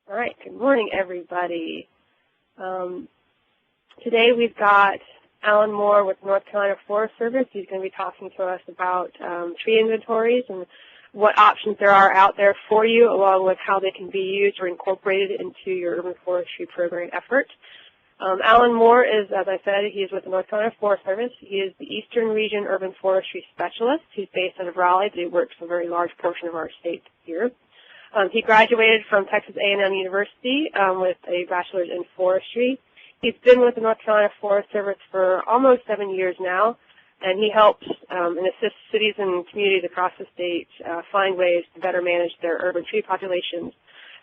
All right, good morning, everybody. Today we've got Alan Moore with North Carolina Forest Service. He's going to be talking to us about tree inventories and what options there are out there for you, along with how they can be used or incorporated into your urban forestry program effort. Alan Moore is, as I said, he is with the North Carolina Forest Service. He is the Eastern Region Urban Forestry Specialist. He's based out of Raleigh, but he works a very large portion of our state here. He graduated from Texas A&M University with a bachelor's in forestry. He's been with the North Carolina Forest Service for almost 7 years now, and he helps and assists cities and communities across the state find ways to better manage their urban tree populations,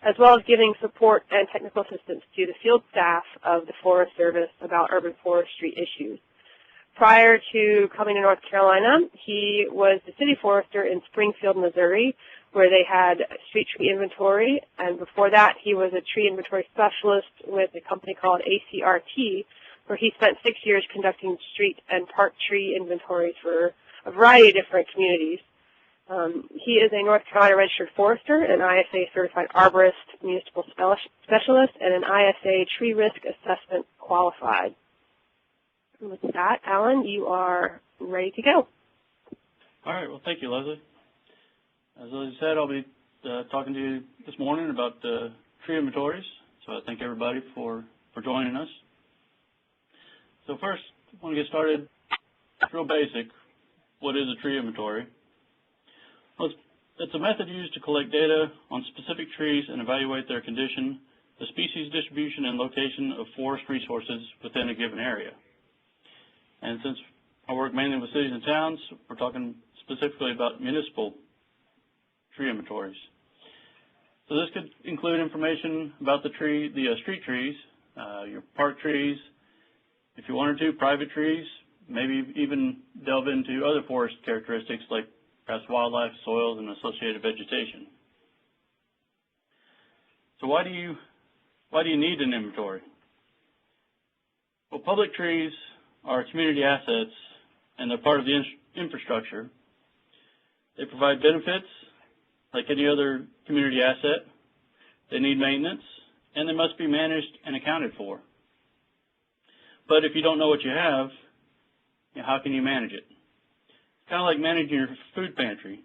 as well as giving support and technical assistance to the field staff of the Forest Service about urban forestry issues. Prior to coming to North Carolina, he was the city forester in Springfield, Missouri, where they had street tree inventory, and before that he was a tree inventory specialist with a company called ACRT, where he spent 6 years conducting street and park tree inventories for a variety of different communities. He is a North Carolina registered forester, an ISA certified arborist, municipal specialist, and an ISA tree risk assessment qualified. And with that, Alan, you are ready to go. All right. Well, thank you, Leslie. As Leslie said, I'll be talking to you this morning about tree inventories. So I thank everybody for joining us. So first, I want to get started real basic. What is a tree inventory? Well, it's a method used to collect data on specific trees and evaluate their condition, the species distribution, and location of forest resources within a given area. And since I work mainly with cities and towns, we're talking specifically about municipal tree inventories. So this could include information about the street trees, your park trees, if you wanted to, private trees, maybe even delve into other forest characteristics like perhaps wildlife, soils, and associated vegetation. So why do you need an inventory? Well, public trees are community assets, and they're part of the infrastructure. They provide benefits like any other community asset. They need maintenance, and they must be managed and accounted for. But if you don't know what you have, how can you manage it? It's kind of like managing your food pantry.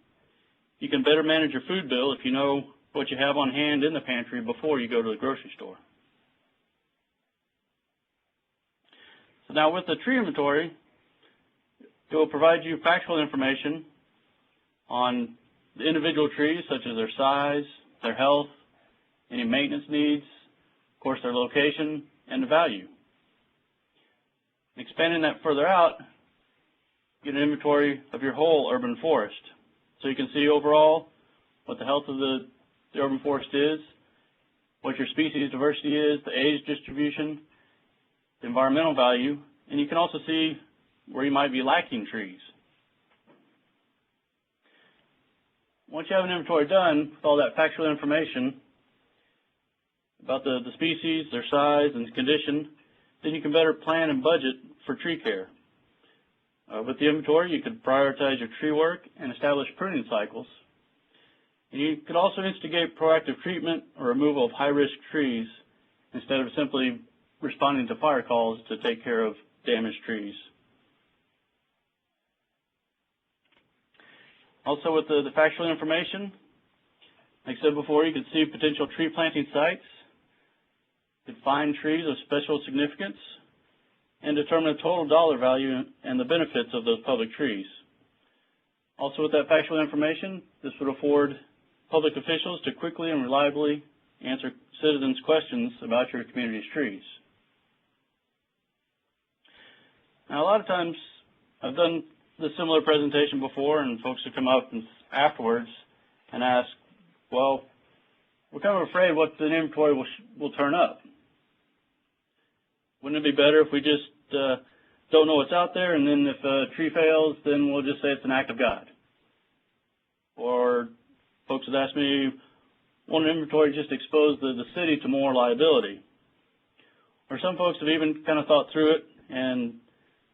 You can better manage your food bill if you know what you have on hand in the pantry before you go to the grocery store. So now with the tree inventory, it will provide you factual information on the individual trees, such as their size, their health, any maintenance needs, of course their location, and the value. Expanding that further out, get an inventory of your whole urban forest. So you can see overall what the health of the urban forest is, what your species diversity is, the age distribution, the environmental value, and you can also see where you might be lacking trees. Once you have an inventory done with all that factual information about the species, their size, and condition, then you can better plan and budget for tree care. With the inventory, you could prioritize your tree work and establish pruning cycles. And you could also instigate proactive treatment or removal of high-risk trees instead of simply responding to fire calls to take care of damaged trees. Also with the factual information, like I said before, you could see potential tree planting sites, you could find trees of special significance, and determine the total dollar value and the benefits of those public trees. Also with that factual information, this would afford public officials to quickly and reliably answer citizens' questions about your community's trees. Now, a lot of times I've done this similar presentation before, and folks have come up afterwards and ask, well, we're kind of afraid what the inventory will turn up. Wouldn't it be better if we just don't know what's out there, and then if a tree fails, then we'll just say it's an act of God? Or folks have asked me, won't an inventory just expose the city to more liability? Or some folks have even kind of thought through it and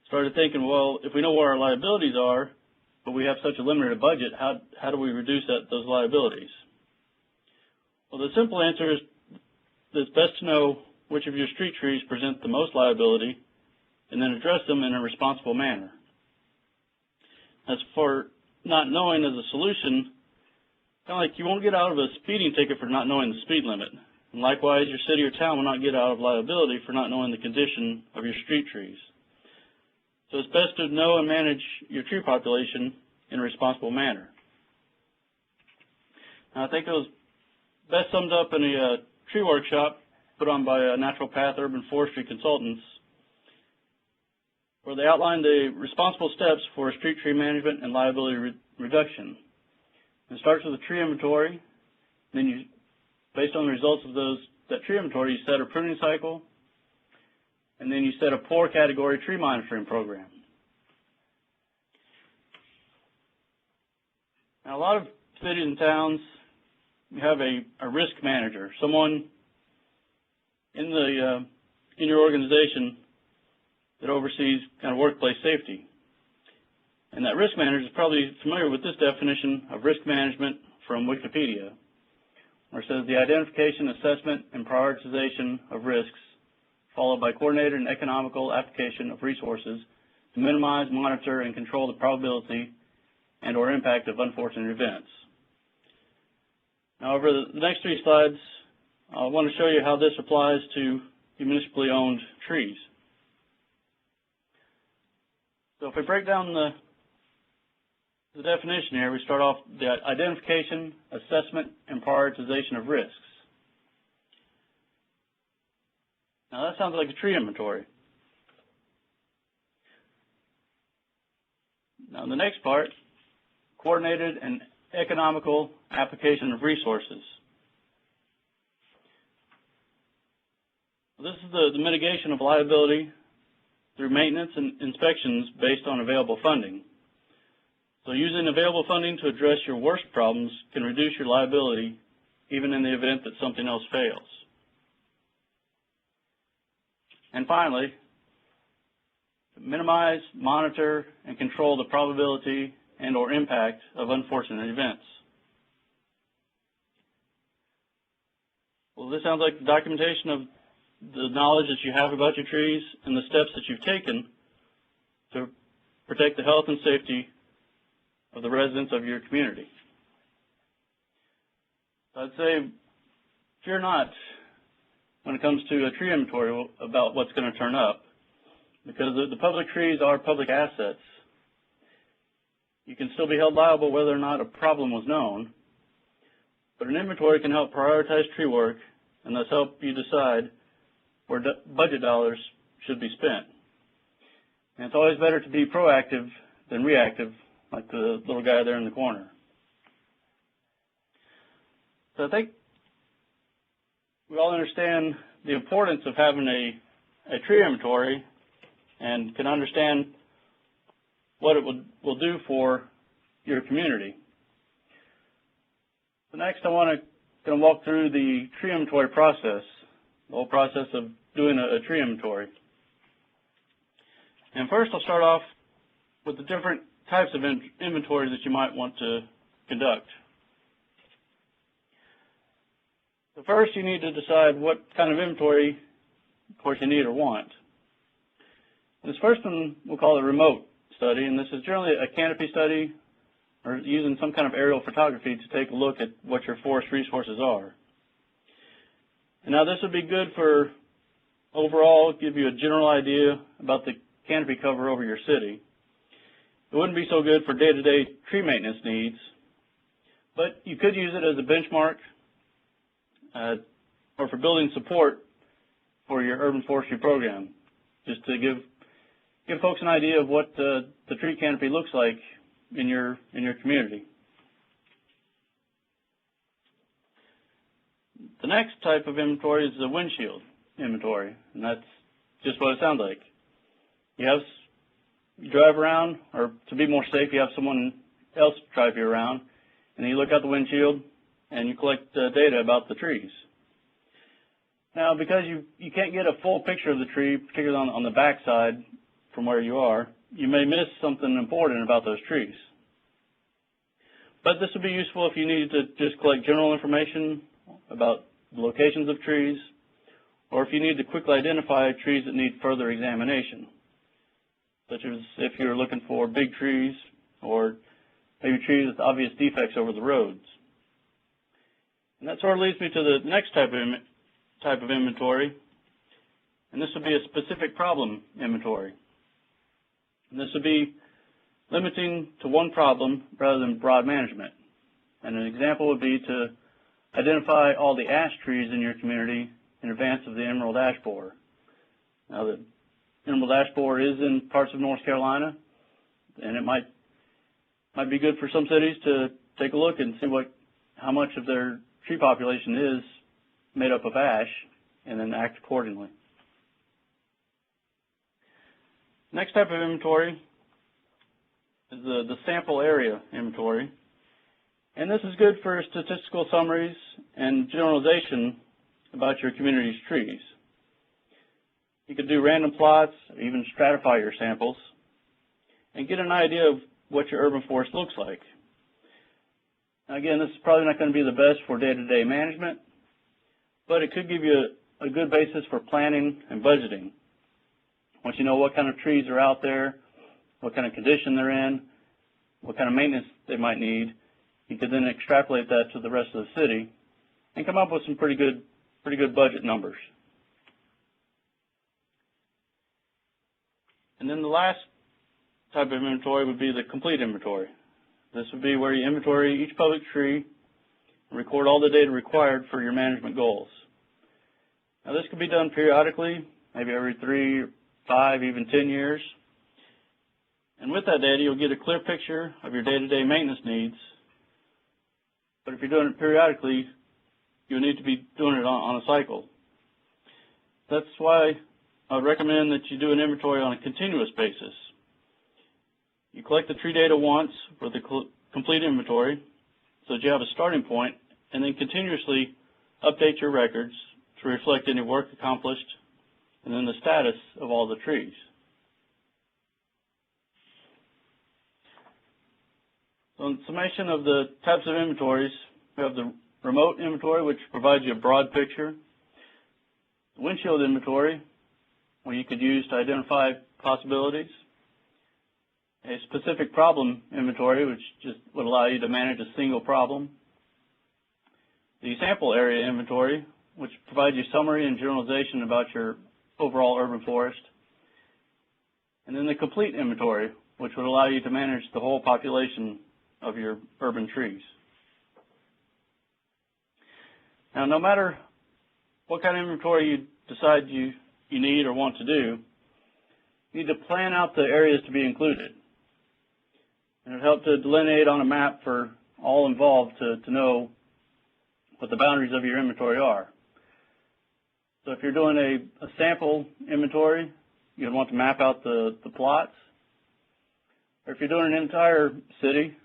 started thinking, well, if we know where our liabilities are, but we have such a limited budget, how do we reduce those liabilities? Well, the simple answer is it's best to know which of your street trees present the most liability and then address them in a responsible manner. As for not knowing as a solution, kind of like you won't get out of a speeding ticket for not knowing the speed limit. And likewise, your city or town will not get out of liability for not knowing the condition of your street trees. So it's best to know and manage your tree population in a responsible manner. Now, I think it was best summed up in a tree workshop put on by Natural Path Urban Forestry Consultants, where they outlined the responsible steps for street tree management and liability reduction. It starts with a tree inventory. Then you, based on the results of that tree inventory, you set a pruning cycle, and then you set a poor category tree monitoring program. Now, a lot of cities and towns, you have a risk manager, someone in your organization that oversees kind of workplace safety. And that risk manager is probably familiar with this definition of risk management from Wikipedia, where it says the identification, assessment, and prioritization of risks, followed by coordinated and economical application of resources to minimize, monitor, and control the probability and or impact of unfortunate events. Now, over the next 3 slides, I want to show you how this applies to municipally owned trees. So if we break down the definition here, we start off the identification, assessment, and prioritization of risks. Now that sounds like a tree inventory. Now the next part, coordinated and economical application of resources. This is the mitigation of liability through maintenance and inspections based on available funding. So using available funding to address your worst problems can reduce your liability even in the event that something else fails. And finally, minimize, monitor, and control the probability and or impact of unfortunate events. Well, this sounds like the documentation of the knowledge that you have about your trees and the steps that you've taken to protect the health and safety of the residents of your community. I'd say fear not when it comes to a tree inventory about what's going to turn up, because the public trees are public assets. You can still be held liable whether or not a problem was known, but an inventory can help prioritize tree work and thus help you decide where budget dollars should be spent. And it's always better to be proactive than reactive, like the little guy there in the corner. So I think we all understand the importance of having a tree inventory and can understand what it will do for your community. So next I want to walk through the tree inventory process, the whole process of doing a tree inventory. And first I'll start off with the different types of inventories that you might want to conduct. So first you need to decide what kind of inventory, of course, you need or want. This first one we'll call a remote study, and this is generally a canopy study or using some kind of aerial photography to take a look at what your forest resources are. And now this would be good for overall, give you a general idea about the canopy cover over your city. It wouldn't be so good for day-to-day tree maintenance needs, but you could use it as a benchmark or for building support for your urban forestry program, just to give folks an idea of what the tree canopy looks like in your community. The next type of inventory is the windshield inventory, and that's just what it sounds like. You drive around, or to be more safe, you have someone else drive you around, and then you look out the windshield and you collect data about the trees. Now, because you can't get a full picture of the tree, particularly on the back side from where you are, you may miss something important about those trees. But this would be useful if you needed to just collect general information about the locations of trees, or if you need to quickly identify trees that need further examination, such as if you're looking for big trees or maybe trees with obvious defects over the roads. And that sort of leads me to the next type of inventory, and this would be a specific problem inventory. And this would be limiting to one problem rather than broad management. And an example would be to identify all the ash trees in your community in advance of the emerald ash borer. Now, the emerald ash borer is in parts of North Carolina, and it might be good for some cities to take a look and see how much of their tree population is made up of ash, and then act accordingly. Next type of inventory is the sample area inventory. And this is good for statistical summaries and generalization about your community's trees. You could do random plots, or even stratify your samples, and get an idea of what your urban forest looks like. Now again, this is probably not going to be the best for day-to-day management, but it could give you a good basis for planning and budgeting. Once you know what kind of trees are out there, what kind of condition they're in, what kind of maintenance they might need, you could then extrapolate that to the rest of the city and come up with some pretty good budget numbers. And then the last type of inventory would be the complete inventory. This would be where you inventory each public tree and record all the data required for your management goals. Now this could be done periodically, maybe every 3, 5, even 10 years. And with that data, you'll get a clear picture of your day-to-day maintenance needs. But if you're doing it periodically, you'll need to be doing it on a cycle. That's why I would recommend that you do an inventory on a continuous basis. You collect the tree data once for the complete inventory so that you have a starting point, and then continuously update your records to reflect any work accomplished and then the status of all the trees. So in summation of the types of inventories, we have the remote inventory, which provides you a broad picture, the windshield inventory, where you could use to identify possibilities, a specific problem inventory, which just would allow you to manage a single problem, the sample area inventory, which provides you summary and generalization about your overall urban forest, and then the complete inventory, which would allow you to manage the whole population of your urban trees. Now, no matter what kind of inventory you decide you need or want to do, you need to plan out the areas to be included. And it will help to delineate on a map for all involved to know what the boundaries of your inventory are. So if you're doing a sample inventory, you'd want to map out the plots. Or if you're doing an entire city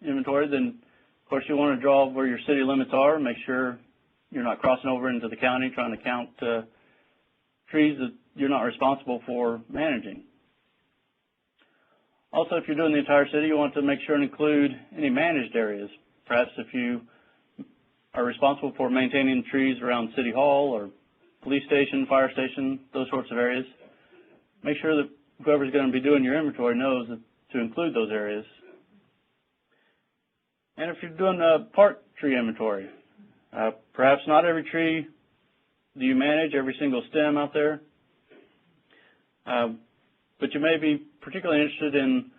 inventory, then of course you want to draw where your city limits are, make sure you're not crossing over into the county trying to count trees that you're not responsible for managing. Also, if you're doing the entire city, you want to make sure and include any managed areas. Perhaps if you are responsible for maintaining trees around City Hall or police station, fire station, those sorts of areas, make sure that whoever's going to be doing your inventory knows to include those areas. And if you're doing a park tree inventory, perhaps not every tree do you manage, every single stem out there, but you may be particularly interested in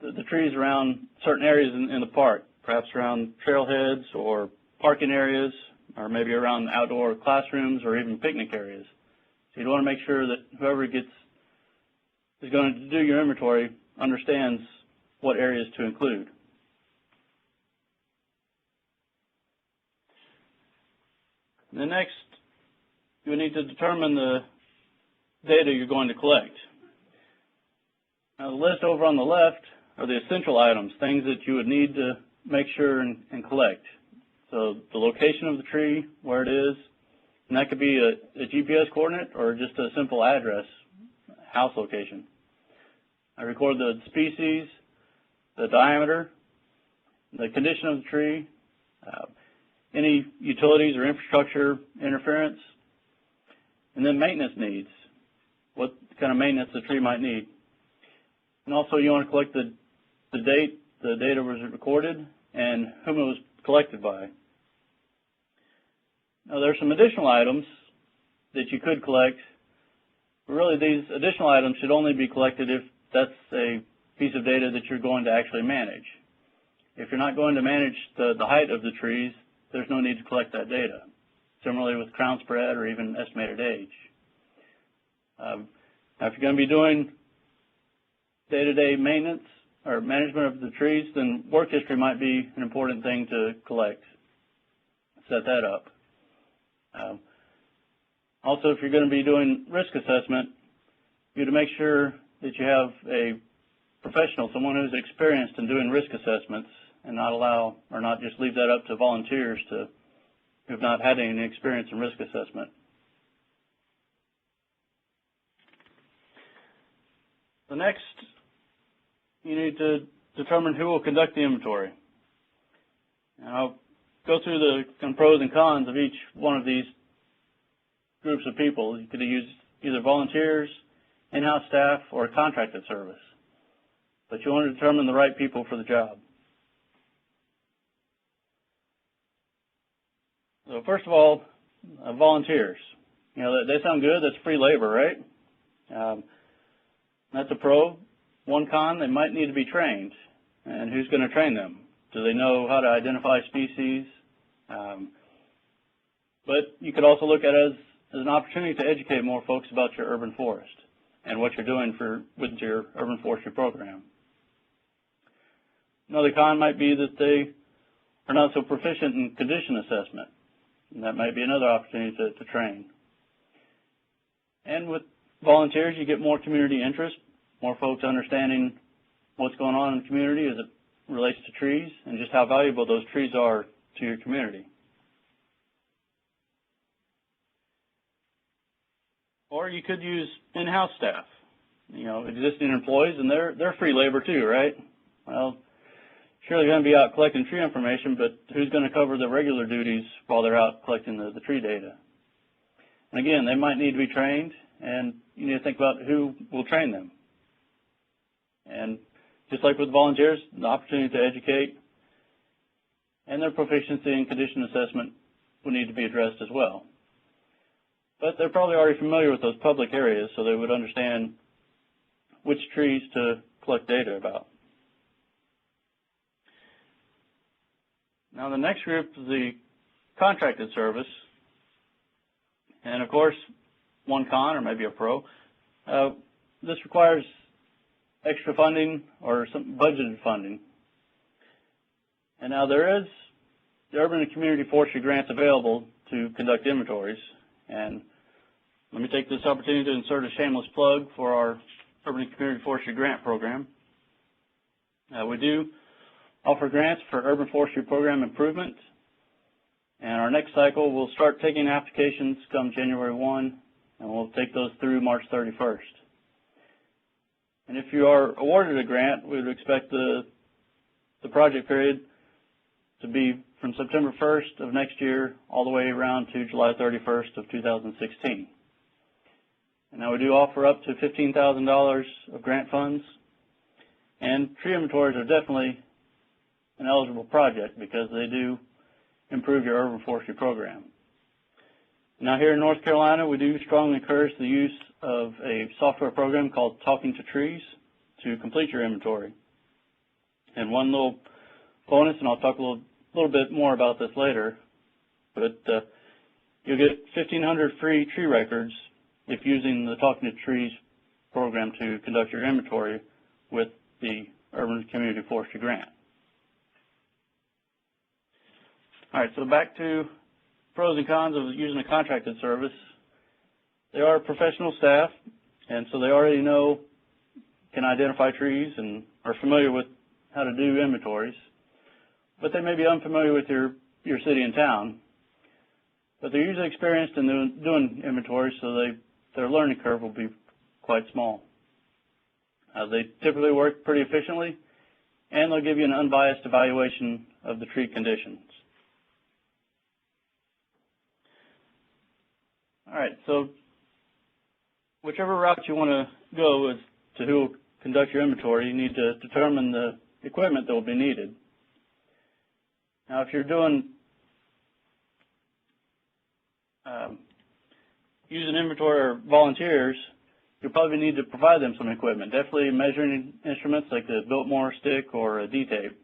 the trees around certain areas in the park, perhaps around trailheads or parking areas, or maybe around outdoor classrooms or even picnic areas. So you'd want to make sure that whoever is going to do your inventory understands what areas to include. And then next, you would need to determine the data you're going to collect. Now, the list over on the left are the essential items, things that you would need to make sure and collect. So the location of the tree, where it is, and that could be a GPS coordinate or just a simple address, house location. I record the species, the diameter, the condition of the tree, any utilities or infrastructure interference, And then maintenance needs, what kind of maintenance the tree might need. And also you want to collect the date the data was recorded and whom it was collected by. Now there are some additional items that you could collect, but really these additional items should only be collected if that's a piece of data that you're going to actually manage. If you're not going to manage the height of the trees, there's no need to collect that data. Similarly with crown spread or even estimated age. Now if you're going to be doing day-to-day maintenance or management of the trees, then work history might be an important thing to collect. Set that up. Also, if you're going to be doing risk assessment, you have to make sure that you have a professional, someone who's experienced in doing risk assessments, and not just leave that up to volunteers who've not had any experience in risk assessment. The next, you need to determine who will conduct the inventory. And I'll go through the pros and cons of each one of these groups of people. You could use either volunteers, in-house staff, or a contracted service. But you want to determine the right people for the job. So first of all, volunteers. You know, they sound good. That's free labor, right? That's a pro. One con, they might need to be trained. And who's going to train them? Do they know how to identify species? But you could also look at it as an opportunity to educate more folks about your urban forest and what you're doing with your urban forestry program. Another con might be that they are not so proficient in condition assessment. And that might be another opportunity to train. And with volunteers, you get more community interest, more folks understanding what's going on in the community as it relates to trees and just how valuable those trees are to your community. Or you could use in-house staff, you know, existing employees, and they're free labor too, right? Well, sure they're going to be out collecting tree information, but who's going to cover the regular duties while they're out collecting the tree data? And again, they might need to be trained, and you need to think about who will train them. And just like with volunteers, the opportunity to educate and their proficiency in condition assessment will need to be addressed as well. But they're probably already familiar with those public areas, so they would understand which trees to collect data about. Now the next group is the contracted service. And of course, one con or maybe a pro, this requires extra funding or some budgeted funding. And now there is the urban and community forestry grants available to conduct inventories. And let me take this opportunity to insert a shameless plug for our urban and community forestry grant program. We do offer grants for urban forestry program improvement. And our next cycle, we'll start taking applications come January 1, and we'll take those through March 31st. And if you are awarded a grant, we would expect the project period to be from September 1st of next year all the way around to July 31st of 2016. And now we do offer up to $15,000 of grant funds, and tree inventories are definitely an eligible project because they do improve your urban forestry program. Now here in North Carolina, we do strongly encourage the use of a software program called Talking to Trees to complete your inventory. And one little bonus, and I'll talk a little bit more about this later, but you'll get 1,500 free tree records if using the Talking to Trees program to conduct your inventory with the Urban Community Forestry Grant. All right, so back to pros and cons of using a contracted service. They are professional staff, and so they already can identify trees and are familiar with how to do inventories. But they may be unfamiliar with your city and town. But they're usually experienced in doing inventories, so their learning curve will be quite small. They typically work pretty efficiently, and they'll give you an unbiased evaluation of the tree conditions. All right, so whichever route you want to go as to who will conduct your inventory, you need to determine the equipment that will be needed. Now, if you're doing using inventory or volunteers, you'll probably need to provide them some equipment, definitely measuring instruments like the Biltmore stick or a D-tape.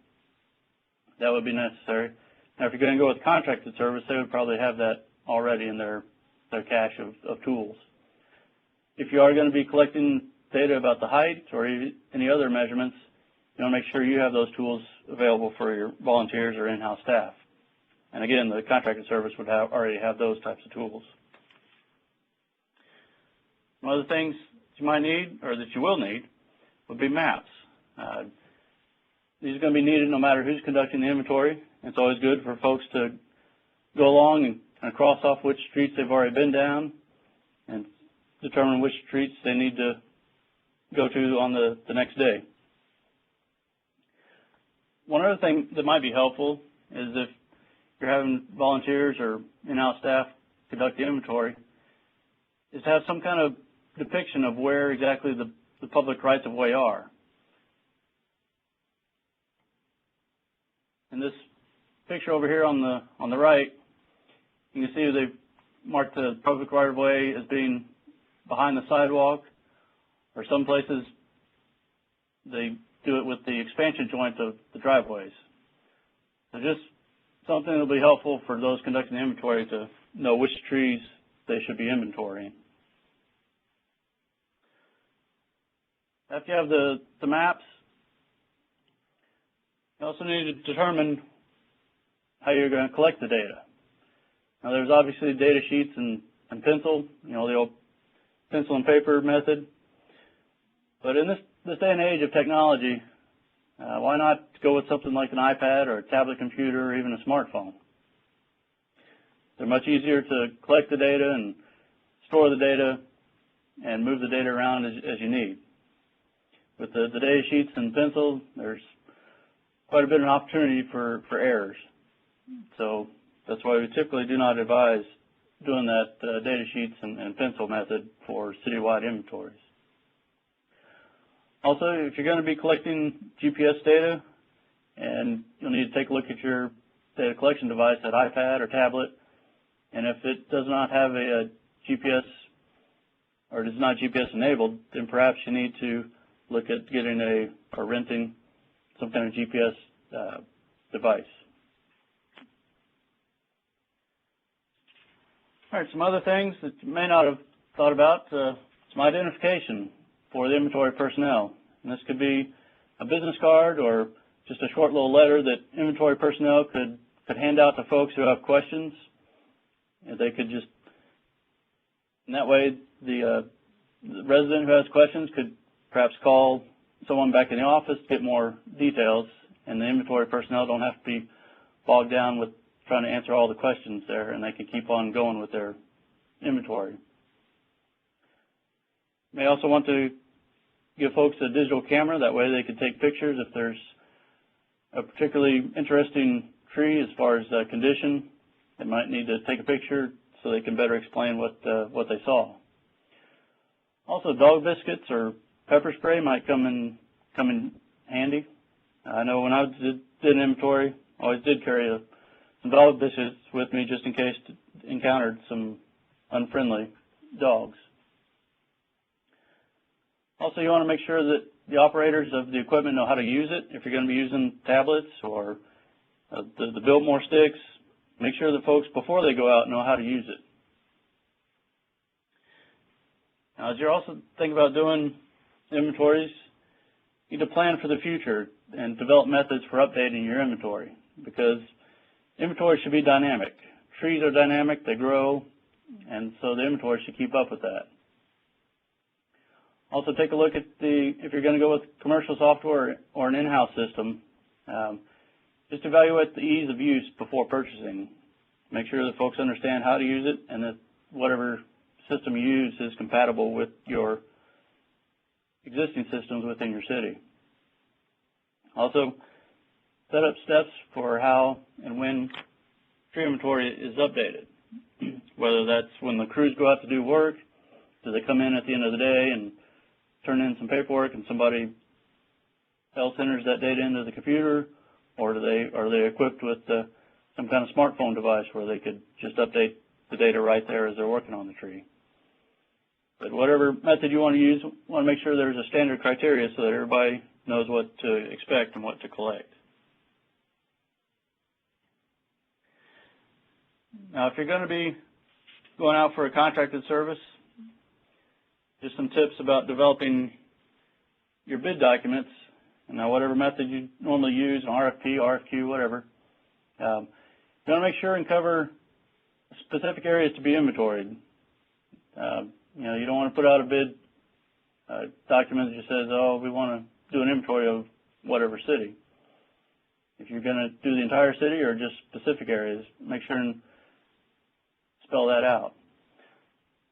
That would be necessary. Now, if you're going to go with contracted service, they would probably have that already in their cache of tools. If you are going to be collecting data about the height or any other measurements, you want to make sure you have those tools available for your volunteers or in-house staff. And again, the contracted service would already have those types of tools. One of the things you might need, or that you will need, would be maps. These are going to be needed no matter who's conducting the inventory. It's always good for folks to go along and kind of cross off which streets they've already been down and determine which streets they need to go to on the next day. One other thing that might be helpful is if you're having volunteers or in-house staff conduct the inventory, is to have some kind of depiction of where exactly the public rights of way are. In this picture over here on the right, you can see they've marked the public right of way as being behind the sidewalk, or some places they do it with the expansion joint of the driveways. So just something that will be helpful for those conducting the inventory to know which trees they should be inventorying. After you have the maps, you also need to determine how you're going to collect the data. Now, there's obviously data sheets and pencil, the old pencil and paper method. But in this day and age of technology, why not go with something like an iPad or a tablet computer or even a smartphone? They're much easier to collect the data and store the data and move the data around as you need. With the data sheets and pencil, there's quite a bit of an opportunity for errors. So that's why we typically do not advise doing that data sheets and pencil method for citywide inventories. Also, if you're going to be collecting GPS data, and you'll need to take a look at your data collection device, that iPad or tablet, and if it does not have a GPS or is not GPS enabled, then perhaps you need to look at getting or renting some kind of GPS device. All right, some other things that you may not have thought about, some identification for the inventory personnel. And this could be a business card or just a short little letter that inventory personnel could hand out to folks who have questions. And they could just, in that way, the resident who has questions could perhaps call someone back in the office to get more details, and the inventory personnel don't have to be bogged down with trying to answer all the questions there, and they can keep on going with their inventory. You may also want to give folks a digital camera. That way they can take pictures if there's a particularly interesting tree as far as condition. They might need to take a picture so they can better explain what they saw. Also, dog biscuits or pepper spray might come in handy. I know when I did an inventory, I always did carry some dog biscuits with me just in case I encountered some unfriendly dogs. Also, you want to make sure that the operators of the equipment know how to use it. If you're going to be using tablets or the Biltmore sticks, make sure that folks, before they go out, know how to use it. Now, as you're also thinking about doing inventories, you need to plan for the future and develop methods for updating your inventory, because inventory should be dynamic. Trees are dynamic, they grow, and so the inventory should keep up with that. Also, take a look at if you're going to go with commercial software or an in-house system, just evaluate the ease of use before purchasing. Make sure that folks understand how to use it and that whatever system you use is compatible with your existing systems within your city. Also, set up steps for how and when tree inventory is updated, whether that's when the crews go out to do work do they come in at the end of the day and turn in some paperwork and somebody else enters that data into the computer, or are they equipped with some kind of smartphone device where they could just update the data right there as they're working on the tree? But whatever method you want to use, you want to make sure there's a standard criteria so that everybody knows what to expect and what to collect. Now, if you're going to be going out for a contracted service, just some tips about developing your bid documents. And now, whatever method you normally use, an RFP, RFQ, whatever, you want to make sure and cover specific areas to be inventoried. You know, you don't want to put out a bid document that just says, oh, we want to do an inventory of whatever city. If you're going to do the entire city or just specific areas, make sure and spell that out.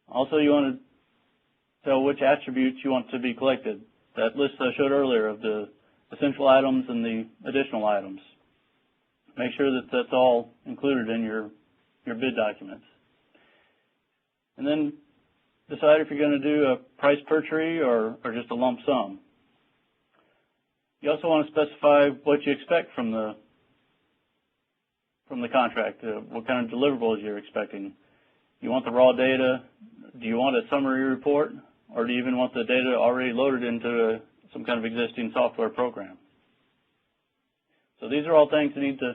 Also, you want to tell which attributes you want to be collected. That list I showed earlier of the essential items and the additional items. Make sure that that's all included in your bid documents. And then decide if you're going to do a price per tree or just a lump sum. You also want to specify what you expect from the contract, what kind of deliverables you're expecting. You want the raw data? Do you want a summary report? Or do you even want the data already loaded into some kind of existing software program? So these are all things you need to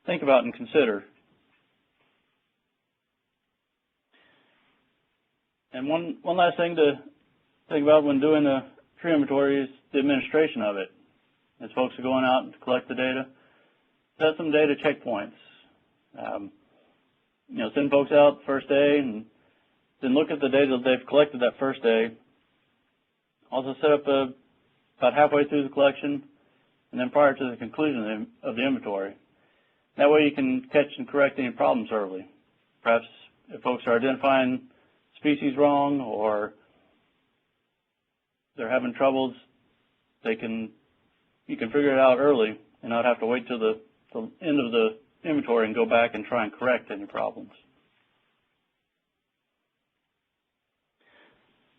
think about and consider. And one last thing to think about when doing the tree inventory is the administration of it. As folks are going out to collect the data, set some data checkpoints. You know, send folks out first day and then look at the data that they've collected that first day. Also set up about halfway through the collection and then prior to the conclusion of the inventory. That way you can catch and correct any problems early. Perhaps if folks are identifying species wrong or they're having troubles, you can figure it out early and not have to wait till the end of the inventory and go back and try and correct any problems.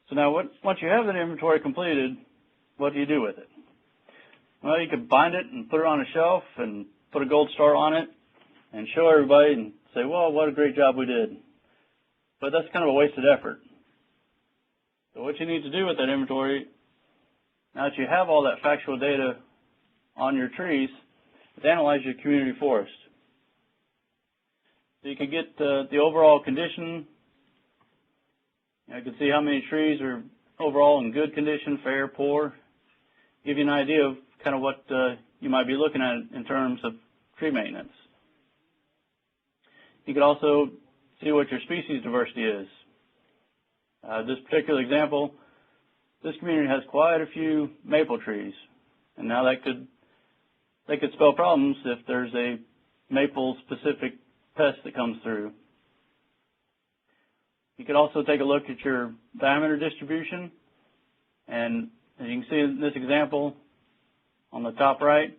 So now, once you have that inventory completed, what do you do with it? Well, you could bind it and put it on a shelf and put a gold star on it and show everybody and say, well, what a great job we did. But that's kind of a wasted effort. So what you need to do with that inventory, now that you have all that factual data on your trees, is analyze your community forest. So you can get the overall condition. You can see how many trees are overall in good condition, fair, poor. Give you an idea of kind of what you might be looking at in terms of tree maintenance. You could also see what your species diversity is. This particular example, this community has quite a few maple trees, and now they could spell problems if there's a maple-specific pest that comes through. You could also take a look at your diameter distribution, and as you can see in this example on the top right,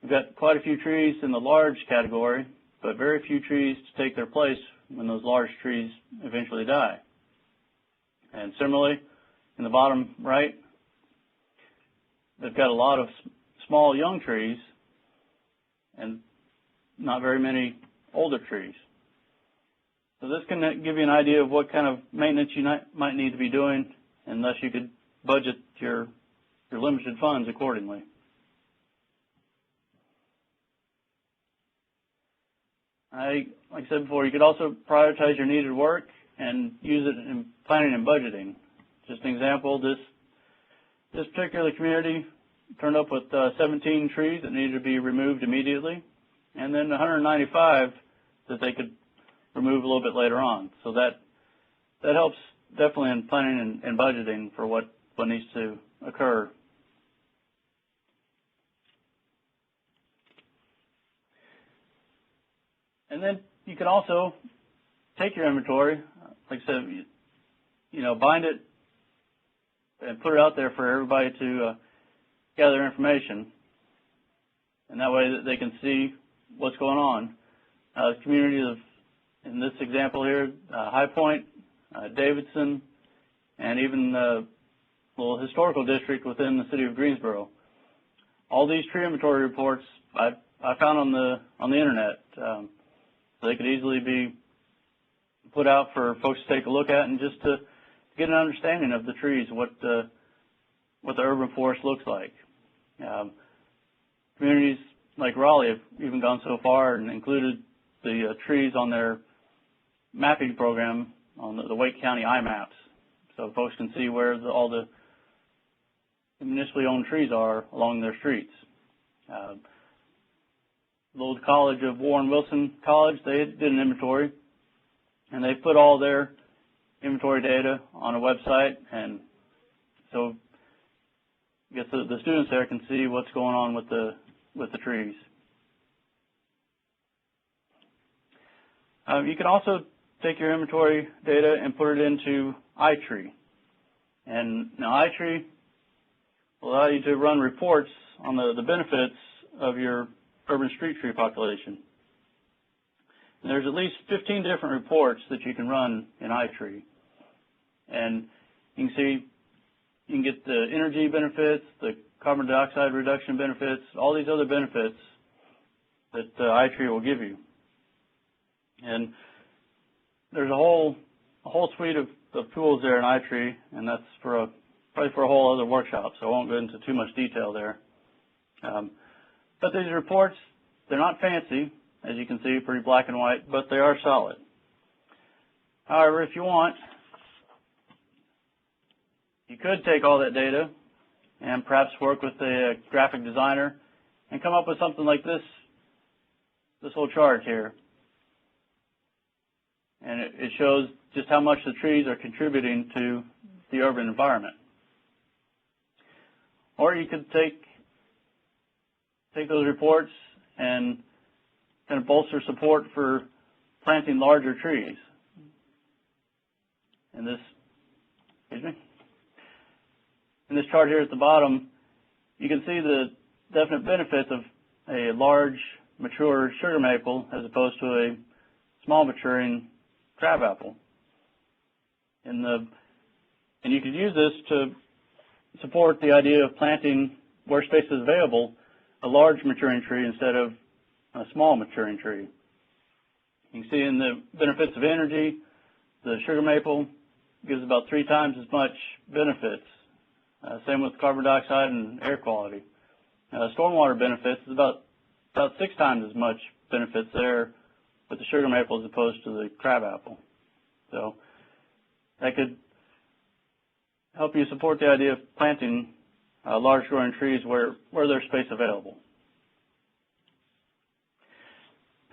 we've got quite a few trees in the large category, but very few trees to take their place when those large trees eventually die. And similarly, in the bottom right, they've got a lot of small young trees and not very many older trees. So this can give you an idea of what kind of maintenance you might need to be doing, and thus you could budget your limited funds accordingly. Like I said before, you could also prioritize your needed work and use it in planning and budgeting. Just an example, this particular community turned up with 17 trees that needed to be removed immediately, and then 195 that they could remove a little bit later on. So that helps definitely in planning and budgeting for what needs to occur. And then you can also take your inventory, like I said, bind it and put it out there for everybody to gather information. And that way that they can see what's going on. The community of, in this example here, High Point, Davidson, and even a little historical district within the city of Greensboro. All these tree inventory reports I found on the internet, so they could easily be put out for folks to take a look at and just to get an understanding of the trees, what the urban forest looks like. Communities like Raleigh have even gone so far and included the trees on their mapping program on the Wake County iMaps, so folks can see where all the municipally owned trees are along their streets. The old College of Warren Wilson College, they did an inventory, and they put all their inventory data on a website, and so I guess the students there can see what's going on with the trees. You can also take your inventory data and put it into iTree, and now iTree will allow you to run reports on the benefits of your urban street tree population. And there's at least 15 different reports that you can run in iTree. And you can see, you can get the energy benefits, the carbon dioxide reduction benefits, all these other benefits that iTree will give you. And there's a whole suite of tools there in iTree, and that's probably for a whole other workshop, so I won't go into too much detail there. But these reports, they're not fancy, as you can see, pretty black and white, but they are solid. However, if you want, you could take all that data and perhaps work with a graphic designer and come up with something like this whole chart here. And it shows just how much the trees are contributing to the urban environment. Or you could take those reports and kind of bolster support for planting larger trees. In this chart here at the bottom, you can see the definite benefits of a large, mature sugar maple as opposed to a small maturing crabapple. And you could use this to support the idea of planting, where space is available, a large maturing tree instead of a small maturing tree. You can see in the benefits of energy, the sugar maple gives about 3 times as much benefits. Same with carbon dioxide and air quality. Stormwater benefits is about 6 times as much benefits there with the sugar maple as opposed to the crabapple. So that could help you support the idea of planting large growing trees where there's space available.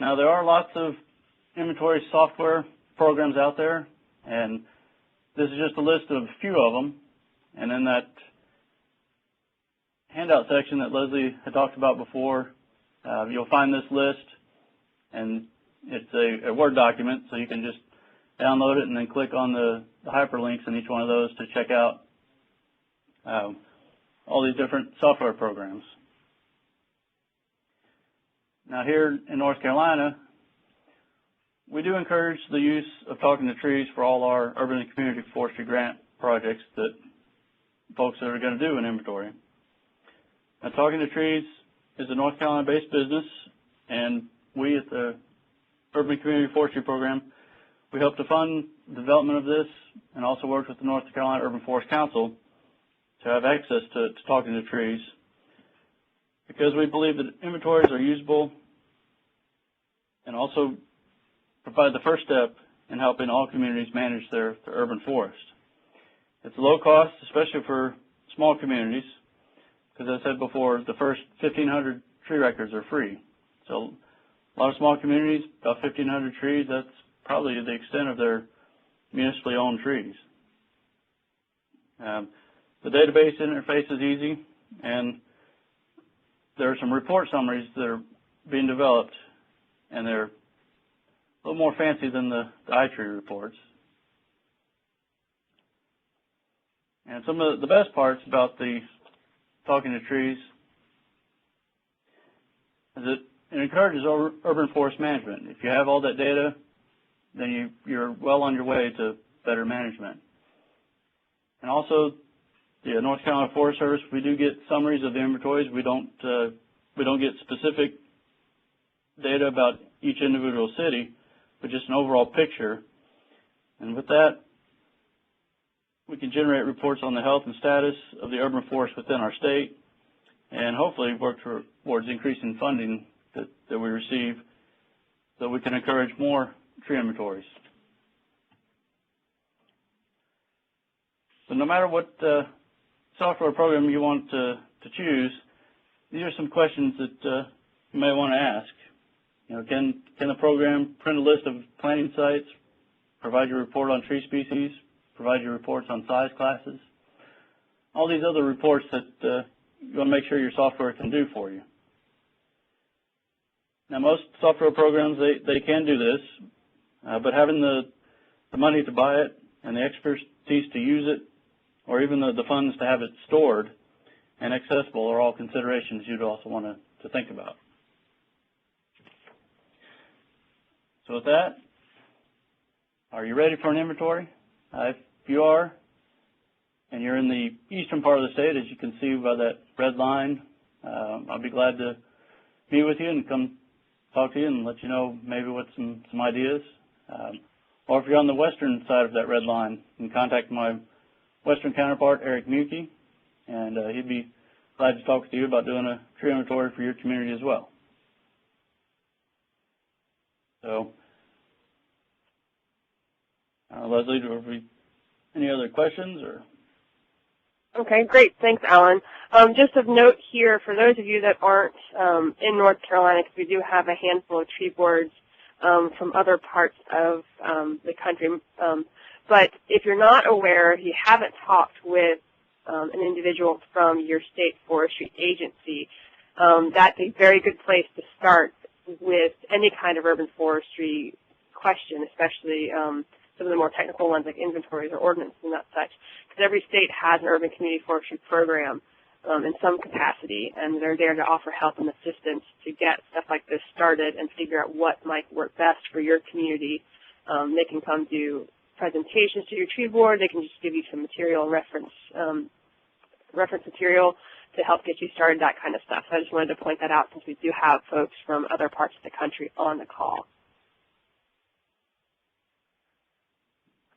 Now, there are lots of inventory software programs out there, and this is just a list of a few of them. And in that handout section that Leslie had talked about before, you'll find this list, and it's a Word document, so you can just download it and then click on the hyperlinks in each one of those to check out all these different software programs. Now, here in North Carolina, we do encourage the use of talking to trees for all our urban and community forestry grant projects that folks are going to do in inventory. Now, talking to trees is a North Carolina-based business, and we at the Urban Community Forestry Program, we help to fund the development of this and also work with the North Carolina Urban Forest Council to have access to talking to trees, because we believe that inventories are usable and also provide the first step in helping all communities manage their urban forest. It's low cost, especially for small communities, because as I said before, the first 1,500 tree records are free. So a lot of small communities, about 1,500 trees, that's probably the extent of their municipally owned trees. The database interface is easy, and there are some report summaries that are being developed, and they're a little more fancy than the iTree reports. And some of the best parts about the talking to trees is that it encourages urban forest management. If you have all that data, then you're well on your way to better management. And also, the North Carolina Forest Service, we do get summaries of the inventories. We don't get specific data about each individual city, but just an overall picture. And with that, we can generate reports on the health and status of the urban forest within our state, and hopefully work towards increasing funding that we receive so we can encourage more tree inventories. So no matter what software program you want to choose, these are some questions that you may want to ask. You know, can the program print a list of planting sites, provide you a report on tree species, provide you reports on size classes, all these other reports that you want to make sure your software can do for you. Now, most software programs, they can do this, but having the money to buy it and the expertise to use it, or even the funds to have it stored and accessible are all considerations you'd also want to think about. So with that, are you ready for an inventory? If you are, and you're in the eastern part of the state, as you can see by that red line, I'll be glad to meet with you and come talk to you and let you know maybe what some ideas. Or if you're on the western side of that red line, you can contact my western counterpart, Eric Muke, and he'd be glad to talk to you about doing a tree inventory for your community as well. So, Leslie, do we any other questions? Or? Okay, great. Thanks, Alan. Just of note here, for those of you that aren't in North Carolina, because we do have a handful of tree boards from other parts of the country, but if you're not aware, if you haven't talked with an individual from your state forestry agency, that's a very good place to start with any kind of urban forestry question, especially some of the more technical ones like inventories or ordinance and that such, because every state has an urban community forestry program in some capacity, and they're there to offer help and assistance to get stuff like this started and figure out what might work best for your community. They can come do presentations to your tree board. They can just give you some material, reference material to help get you started, that kind of stuff. So I just wanted to point that out since we do have folks from other parts of the country on the call.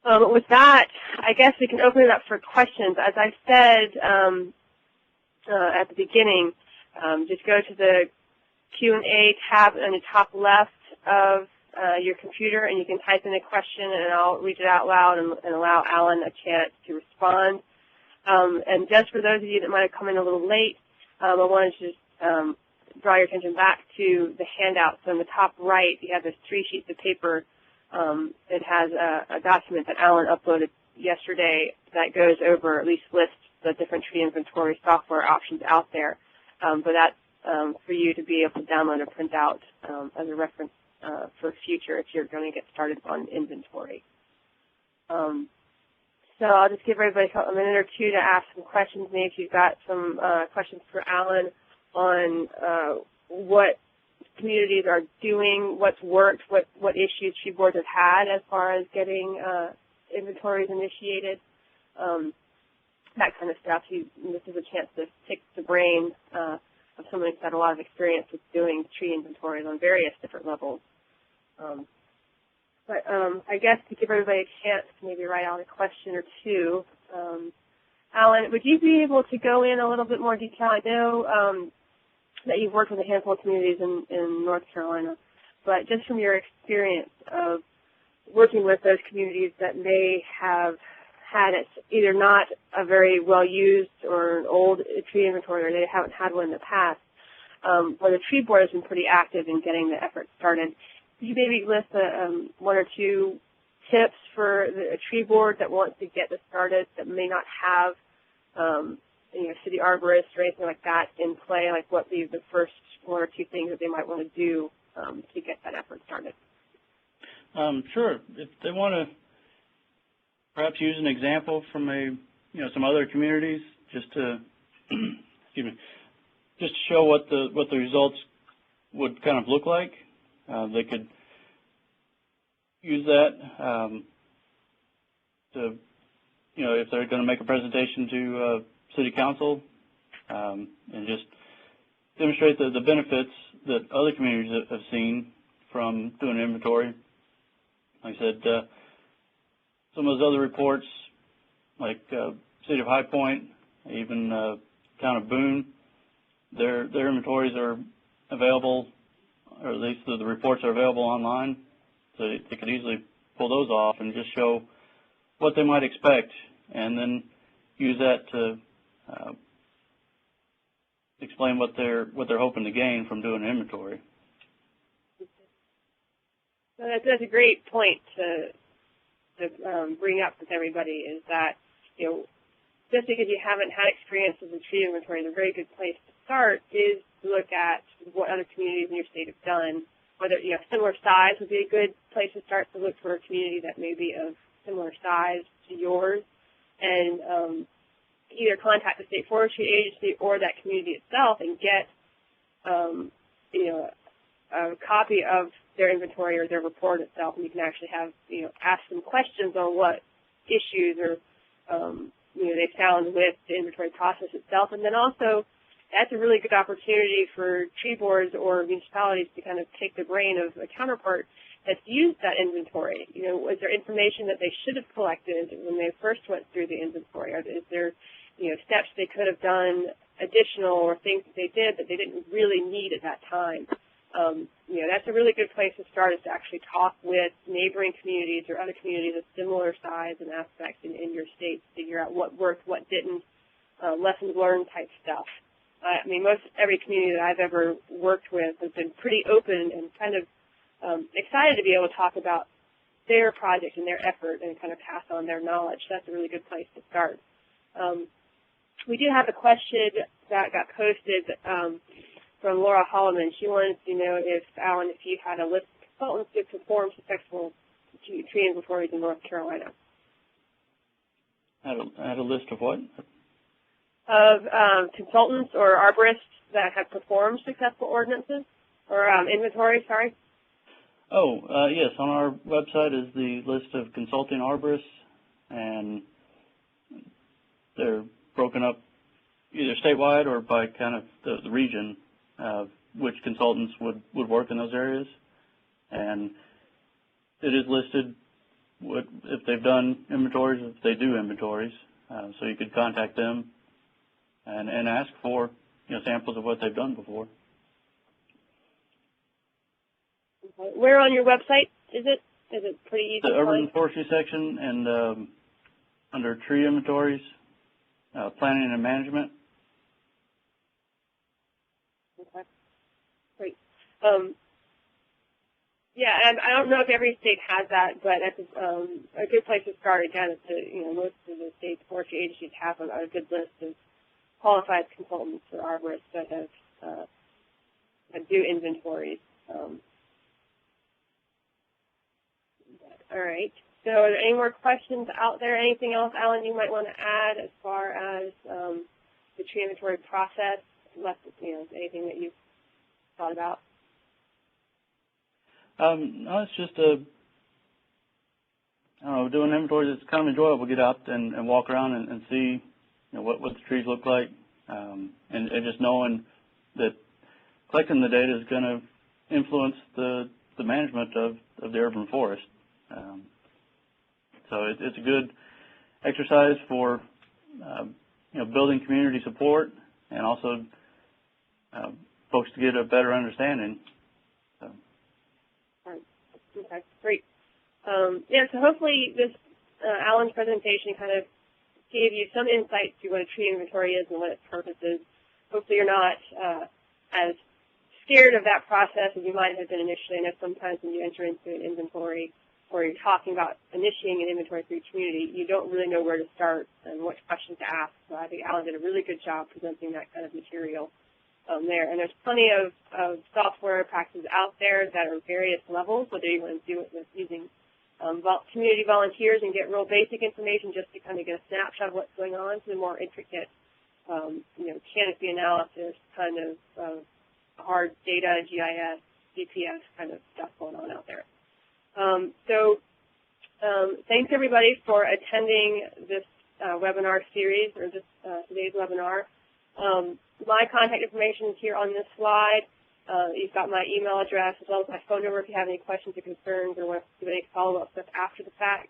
With that, I guess we can open it up for questions. As I said at the beginning, just go to the Q&A tab on the top left of your computer, and you can type in a question, and I'll read it out loud and allow Alan a chance to respond. And just for those of you that might have come in a little late, I wanted to just draw your attention back to the handout. So on the top right, you have this 3 sheets of paper. It has a document that Alan uploaded yesterday that goes over, at least lists the different tree inventory software options out there. But that's for you to be able to download and print out as a reference for future if you're going to get started on inventory. So I'll just give everybody a minute or two to ask some questions. Maybe if you've got some questions for Alan on what communities are doing, what's worked, what issues tree boards have had as far as getting inventories initiated, that kind of stuff. This is a chance to pick the brain of someone who's had a lot of experience with doing tree inventories on various different levels. But I guess to give everybody a chance to maybe write out a question or two, Alan, would you be able to go in a little bit more detail? I know that you've worked with a handful of communities in North Carolina, but just from your experience of working with those communities that may have had it either not a very well-used or an old tree inventory, or they haven't had one in the past, where the tree board has been pretty active in getting the effort started. Could you maybe list 1 or 2 tips for a tree board that wants to get this started that may not have city arborists or anything like that in play? Like, what would be the first 1 or 2 things that they might want to do to get that effort started? Sure. If they want to perhaps use an example from some other communities, just to excuse me, just to show what the results would kind of look like, they could use that to if they're going to make a presentation to City Council, and just demonstrate the benefits that other communities have seen from doing an inventory. Like I said, some of those other reports, like City of High Point, even Town of Boone, their inventories are available, or at least the reports are available online, so they could easily pull those off and just show what they might expect, and then use that to explain what they're hoping to gain from doing an inventory. So that's a great point to bring up with everybody, is that just because you haven't had experience with a tree inventory, a very good place to start is to look at what other communities in your state have done. Whether similar size would be a good place to start, to look for a community that may be of similar size to yours, and either contact the state forestry agency or that community itself and get a copy of their inventory or their report itself, and you can actually have ask them questions on what issues or they found with the inventory process itself. And then also, that's a really good opportunity for tree boards or municipalities to kind of take the brain of a counterpart that's used that inventory. Was there information that they should have collected when they first went through the inventory? Or is there steps they could have done additional, or things that they did that they didn't really need at that time? That's a really good place to start, is to actually talk with neighboring communities or other communities of similar size and aspects in your state, to figure out what worked, what didn't, lessons learned type stuff. I mean, most every community that I've ever worked with has been pretty open and kind of excited to be able to talk about their project and their effort and kind of pass on their knowledge. So that's a really good place to start. We do have a question that got posted from Laura Holloman. She wanted to know if, Alan, if you had a list of consultants who perform successful tree inventories in North Carolina. I had a list of what? Of consultants or arborists that have performed successful ordinances, or inventory, sorry. Oh, yes, on our website is the list of consulting arborists, and they're broken up either statewide or by kind of the region of which consultants would work in those areas. And it is listed if they've done inventories, if they do inventories, so you could contact them and ask for samples of what they've done before. Okay. Where on your website is it? Is it pretty easy? The Urban Forestry section, and under tree inventories, planning and management. Okay. Great. Yeah, and I don't know if every state has that, but that's a good place to start. Again, most of the state's forestry agencies have a good list of qualified consultants or arborists that have that do inventories. All right. So are there any more questions out there? Anything else, Alan, you might want to add as far as the tree inventory process? Anything that you've thought about? No, it's just doing inventories. It's kind of enjoyable. Get out and walk around and see what the trees look like, and just knowing that collecting the data is going to influence the management of the urban forest. So it's a good exercise for building community support, and also folks to get a better understanding. So. All right. Okay, great. Yeah, so hopefully this Alan's presentation kind of gave you some insight to what a tree inventory is and what its purpose is. Hopefully you're not as scared of that process as you might have been initially. I know sometimes when you enter into an inventory, or you're talking about initiating an inventory for your community, you don't really know where to start and what questions to ask. So I think Alan did a really good job presenting that kind of material there. And there's plenty of software packages out there that are various levels, whether you want to do it with using community volunteers and get real basic information just to kind of get a snapshot of what's going on, to the more intricate, canopy analysis, kind of hard data, GIS, GPS kind of stuff going on out there. Thanks everybody for attending this webinar series, or just today's webinar. My contact information is here on this slide. You've got my email address as well as my phone number if you have any questions or concerns or want to do any follow-up stuff after the fact.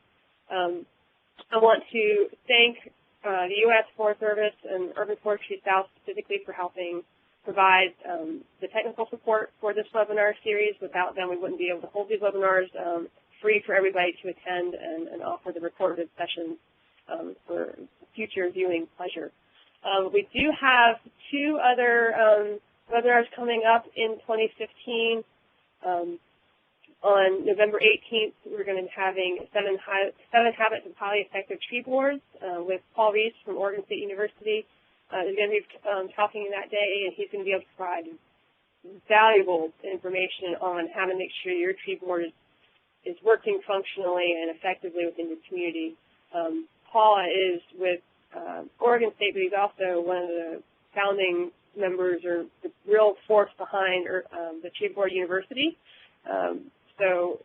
I want to thank the U.S. Forest Service and Urban Forestry South specifically for helping provide the technical support for this webinar series. Without them, we wouldn't be able to hold these webinars free for everybody to attend and offer the recorded sessions for future viewing pleasure. We do have 2 other webinars coming up in 2015. On November 18th, we're going to be having 7 Habits of Highly Effective Tree Boards with Paul Reese from Oregon State University. He's going to be talking that day, and he's going to be able to provide valuable information on how to make sure your tree board is working functionally and effectively within your community. Paul is with Oregon State, but he's also one of the founding members or the real force behind the Tree Board University. So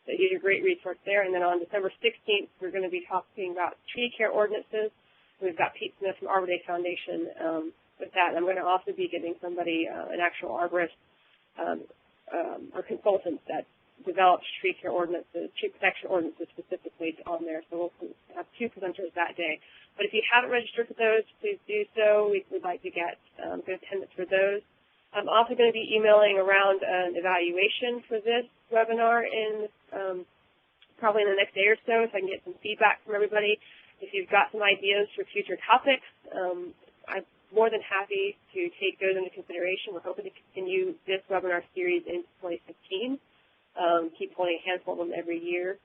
he's a great resource there. And then on December 16th, we're going to be talking about tree care ordinances. We've got Pete Smith from Arbor Day Foundation with that. And I'm going to also be giving somebody, an actual arborist or consultant that develops tree care ordinances, tree protection ordinances specifically on there. So we'll have 2 presenters that day. But if you haven't registered for those, please do so. We'd like to get good attendance for those. I'm also going to be emailing around an evaluation for this webinar in probably in the next day or so I can get some feedback from everybody. If you've got some ideas for future topics, I'm more than happy to take those into consideration. We're hoping to continue this webinar series into 2015. Keep holding a handful of them every year.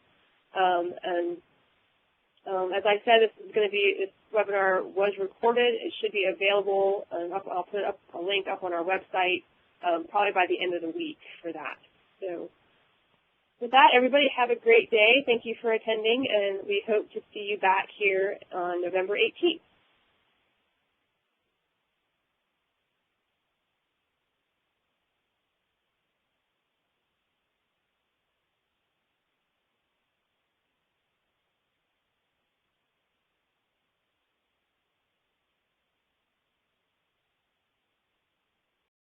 As I said, this webinar was recorded. It should be available. I'll put up a link up on our website probably by the end of the week for that. So with that, everybody have a great day. Thank you for attending, and we hope to see you back here on November 18th.